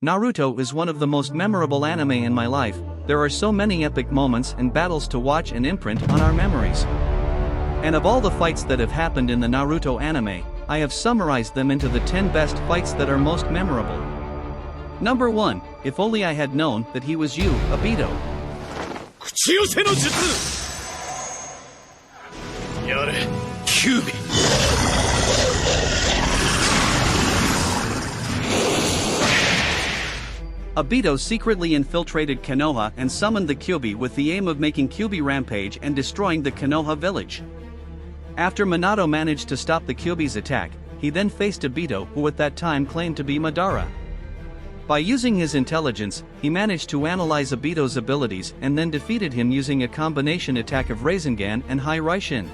Naruto is one of the most memorable anime in my life. There are so many epic moments and battles to watch and imprint on our memories. And of all the fights that have happened in the Naruto anime, I have summarized them into the 10 best fights that are most memorable. Number 1, if only I had known that he was you, Obito. Obito secretly infiltrated Konoha and summoned the Kyuubi with the aim of making Kyuubi rampage and destroying the Konoha village. After Minato managed to stop the Kyuubi's attack, he then faced Obito, who at that time claimed to be Madara. By using his intelligence, he managed to analyze Obito's abilities and then defeated him using a combination attack of Rasengan and High Raishin.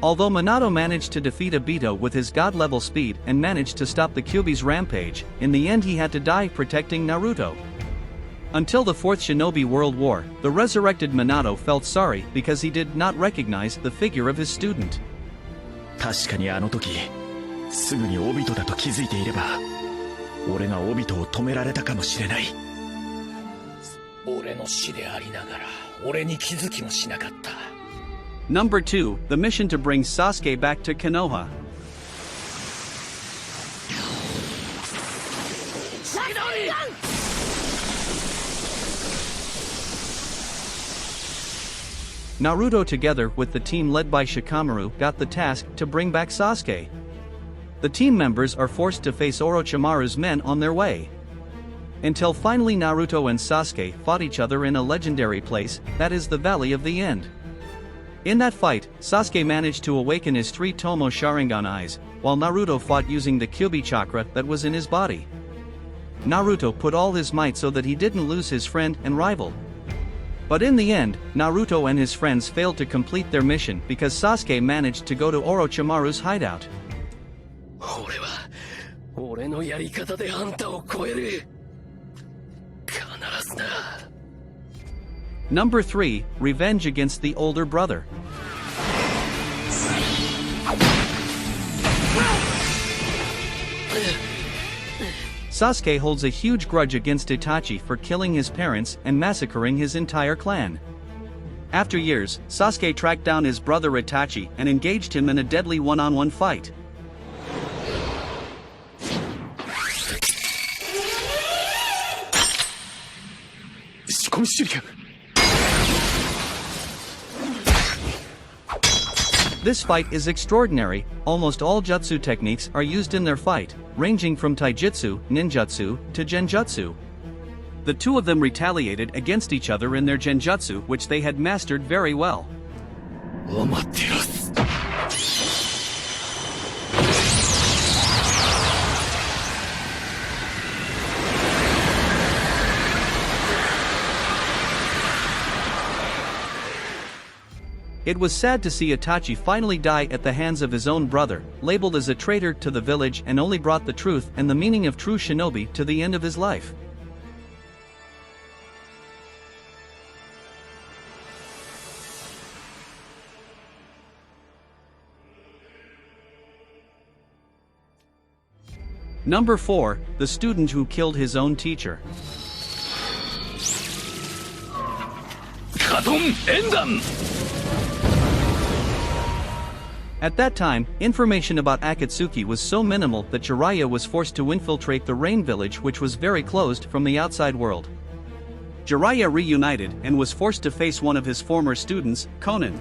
Although Minato managed to defeat Obito with his god-level speed and managed to stop the Kyuubi's rampage, in the end he had to die protecting Naruto. Until the Fourth Shinobi World War, the resurrected Minato felt sorry because he did not recognize the figure of his student. 確かにあの時、すぐにオビトだと気づいていれば、俺がオビトを止められたかもしれない。俺の死でありながら、俺に気づきもしなかった。Number 2, the mission to bring Sasuke back to Konoha. Naruto together with the team led by Shikamaru got the task to bring back Sasuke. The team members are forced to face Orochimaru's men on their way. Until finally Naruto and Sasuke fought each other in a legendary place, that is the Valley of the End. In that fight, Sasuke managed to awaken his 3 Tomo Sharingan eyes, while Naruto fought using the Kyuubi chakra that was in his body. Naruto put all his might so that he didn't lose his friend and rival. But in the end, Naruto and his friends failed to complete their mission because Sasuke managed to go to Orochimaru's hideout. Number 3, revenge against the older brother. Sasuke holds a huge grudge against Itachi for killing his parents and massacring his entire clan. After years, Sasuke tracked down his brother Itachi and engaged him in a deadly one-on-one fight. This fight is extraordinary. Almost all jutsu techniques are used in their fight, ranging from taijutsu, ninjutsu, to genjutsu. The two of them retaliated against each other in their genjutsu, which they had mastered very well. It was sad to see Itachi finally die at the hands of his own brother, labeled as a traitor to the village and only brought the truth and the meaning of true shinobi to the end of his life. Number 4, the student who killed his own teacher. At that time, information about Akatsuki was so minimal that Jiraiya was forced to infiltrate the Rain Village, which was very closed from the outside world. Jiraiya reunited and was forced to face one of his former students, Konan.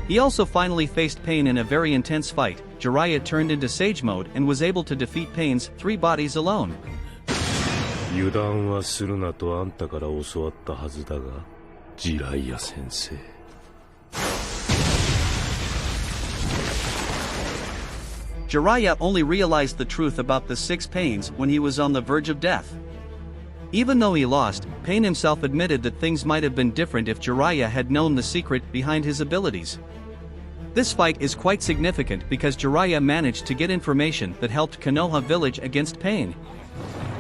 He also finally faced Pain in a very intense fight. Jiraiya turned into Sage mode and was able to defeat Pain's 3 bodies alone. 油断はするなとあんたから教わったはずだが、ジライヤ先生。Jiraiya only realized the truth about the 6 Pains when he was on the verge of death. Even though he lost, Pain himself admitted that things might have been different if Jiraiya had known the secret behind his abilities. This fight is quite significant because Jiraiya managed to get information that helped Konoha village against Pain.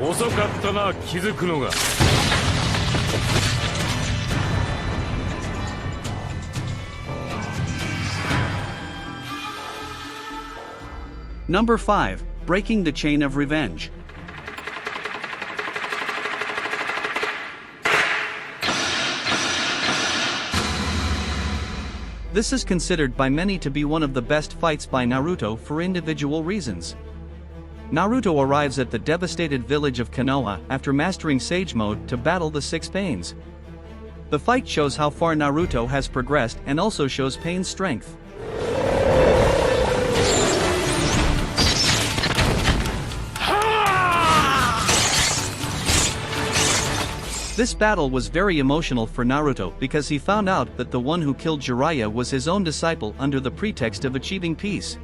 遅かったな、気づくのが。Number 5, breaking the chain of revenge. This is considered by many to be one of the best fights by Naruto for individual reasons. Naruto arrives at the devastated village of Konoha after mastering Sage Mode to battle the 6 Pains. The fight shows how far Naruto has progressed and also shows Pain's strength. This battle was very emotional for Naruto because he found out that the one who killed Jiraiya was his own disciple under the pretext of achieving peace.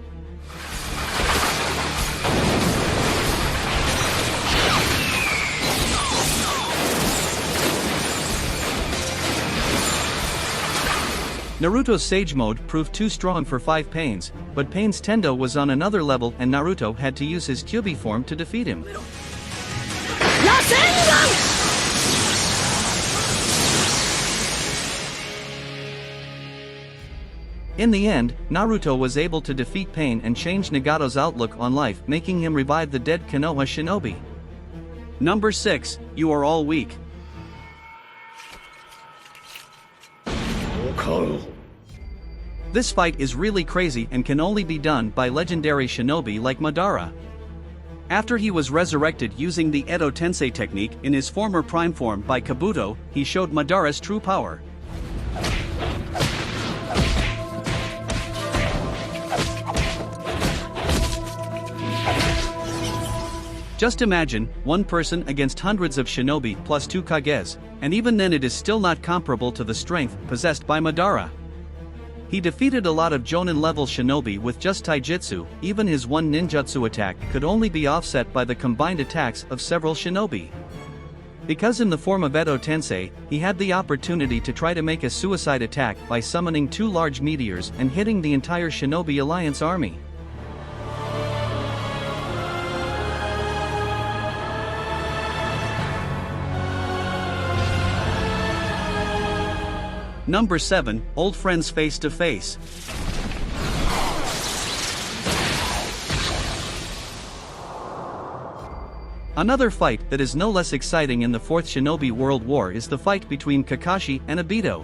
Naruto's Sage Mode proved too strong for 5 Pains, but Pain's Tendo was on another level and Naruto had to use his Kyuubi form to defeat him. In the end, Naruto was able to defeat Pain and change Nagato's outlook on life, making him revive the dead Konoha shinobi. Number 6, you are all weak. This fight is really crazy and can only be done by legendary shinobi like Madara. After he was resurrected using the Edo Tensei technique in his former prime form by Kabuto, he showed Madara's true power. Just imagine, one person against hundreds of shinobi plus 2 Kages, and even then it is still not comparable to the strength possessed by Madara. He defeated a lot of Jonin-level shinobi with just taijutsu, even his one ninjutsu attack could only be offset by the combined attacks of several shinobi. Because in the form of Edo Tensei, he had the opportunity to try to make a suicide attack by summoning 2 large meteors and hitting the entire Shinobi Alliance army. Number 7, Old Friends Face to Face. Another fight that is no less exciting in the 4th Shinobi World War is the fight between Kakashi and Obito.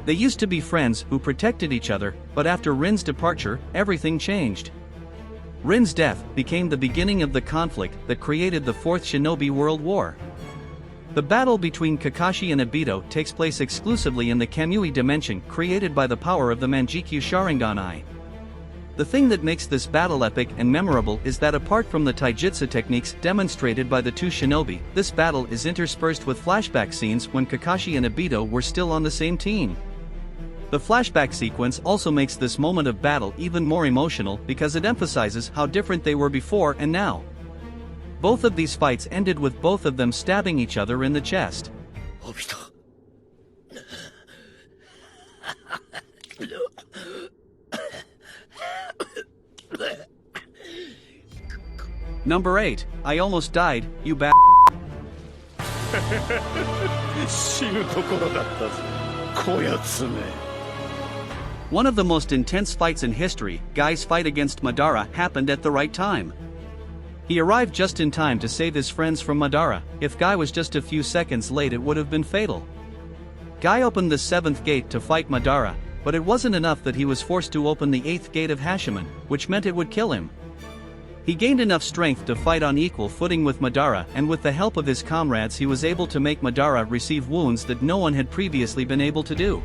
They used to be friends who protected each other, but after Rin's departure, everything changed. Rin's death became the beginning of the conflict that created the 4th Shinobi World War. The battle between Kakashi and Obito takes place exclusively in the Kamui dimension created by the power of the Manjikyu Sharingan Eye. The thing that makes this battle epic and memorable is that apart from the taijutsu techniques demonstrated by the 2 shinobi, this battle is interspersed with flashback scenes when Kakashi and Obito were still on the same team. The flashback sequence also makes this moment of battle even more emotional because it emphasizes how different they were before and now. Both of these fights ended with both of them stabbing each other in the chest. Obito. Number 8, I almost died, you b****. One of the most intense fights in history, Guy's fight against Madara, happened at the right time. He arrived just in time to save his friends from Madara. If Guy was just a few seconds late it would have been fatal. Guy opened the 7th gate to fight Madara, but it wasn't enough that he was forced to open the 8th gate of Hashirama, which meant it would kill him. He gained enough strength to fight on equal footing with Madara, and with the help of his comrades he was able to make Madara receive wounds that no one had previously been able to do.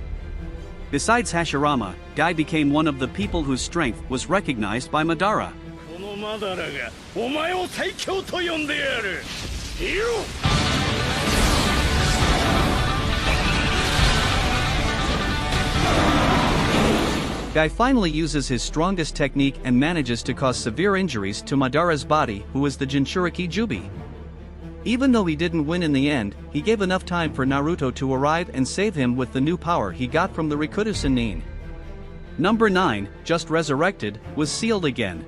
Besides Hashirama, Guy became one of the people whose strength was recognized by Madara. Guy finally uses his strongest technique and manages to cause severe injuries to Madara's body, who is the Jinchuriki Jubi. Even though he didn't win in the end, he gave enough time for Naruto to arrive and save him with the new power he got from the Rikudo Nin. Number 9, just resurrected, was sealed again.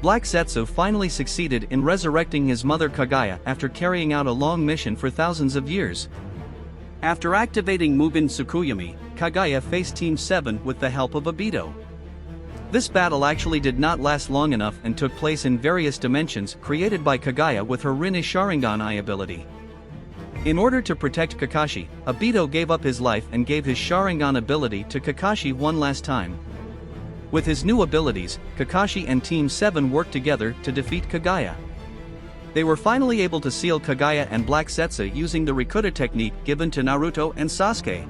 Black Zetsu finally succeeded in resurrecting his mother Kaguya after carrying out a long mission for thousands of years. After activating Mugen Tsukuyomi, Kaguya faced Team 7 with the help of Obito. This battle actually did not last long enough and took place in various dimensions created by Kaguya with her Rin Sharingan Eye ability. In order to protect Kakashi, Obito gave up his life and gave his Sharingan ability to Kakashi one last time. With his new abilities, Kakashi and Team 7 worked together to defeat Kaguya. They were finally able to seal Kaguya and Black Setsu using the Rikuta technique given to Naruto and Sasuke.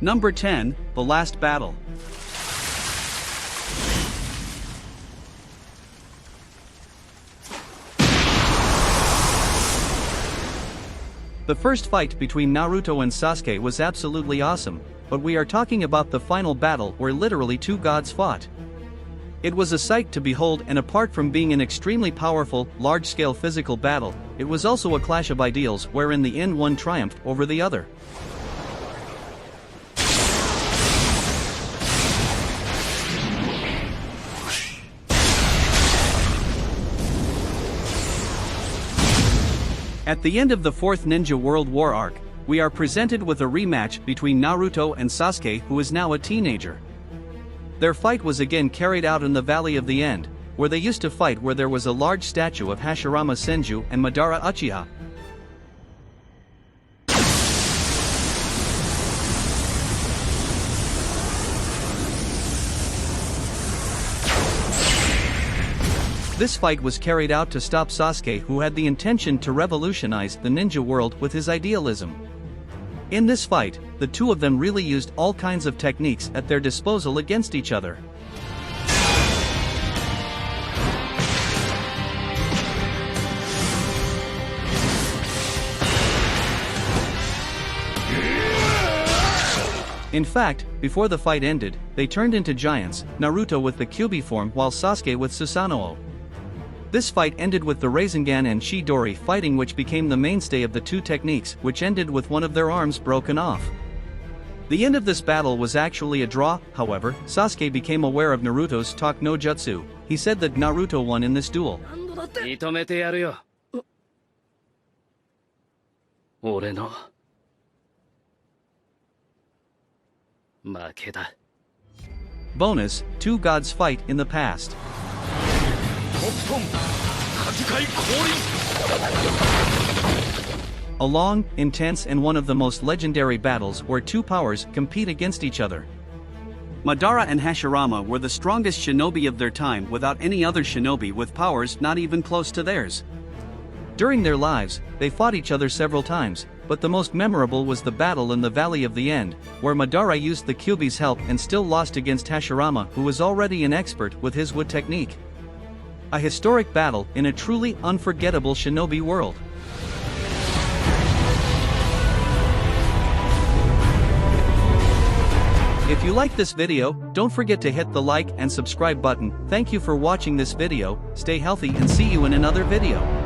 Number 10, The Last Battle. The first fight between Naruto and Sasuke was absolutely awesome, but we are talking about the final battle where literally two gods fought. It was a sight to behold, and apart from being an extremely powerful, large-scale physical battle, it was also a clash of ideals wherein the end one triumphed over the other. At the end of the 4th Ninja World War arc, we are presented with a rematch between Naruto and Sasuke, who is now a teenager. Their fight was again carried out in the Valley of the End, where they used to fight, where there was a large statue of Hashirama Senju and Madara Uchiha. This fight was carried out to stop Sasuke, who had the intention to revolutionize the ninja world with his idealism. In this fight, the two of them really used all kinds of techniques at their disposal against each other. In fact, before the fight ended, they turned into giants, Naruto with the Kyuubi form while Sasuke with Susanoo. This fight ended with the Rasengan and Chidori fighting, which became the mainstay of the two techniques, which ended with one of their arms broken off. The end of this battle was actually a draw. However, Sasuke became aware of Naruto's talk no jutsu. He said that Naruto won in this duel. Bonus, two gods fight in the past. A long, intense and one of the most legendary battles where two powers compete against each other. Madara and Hashirama were the strongest shinobi of their time, without any other shinobi with powers not even close to theirs. During their lives, they fought each other several times, but the most memorable was the battle in the Valley of the End, where Madara used the Kyuubi's help and still lost against Hashirama, who was already an expert with his wood technique. A historic battle in a truly unforgettable shinobi world. If you like this video, don't forget to hit the like and subscribe button. Thank you for watching this video, stay healthy and see you in another video.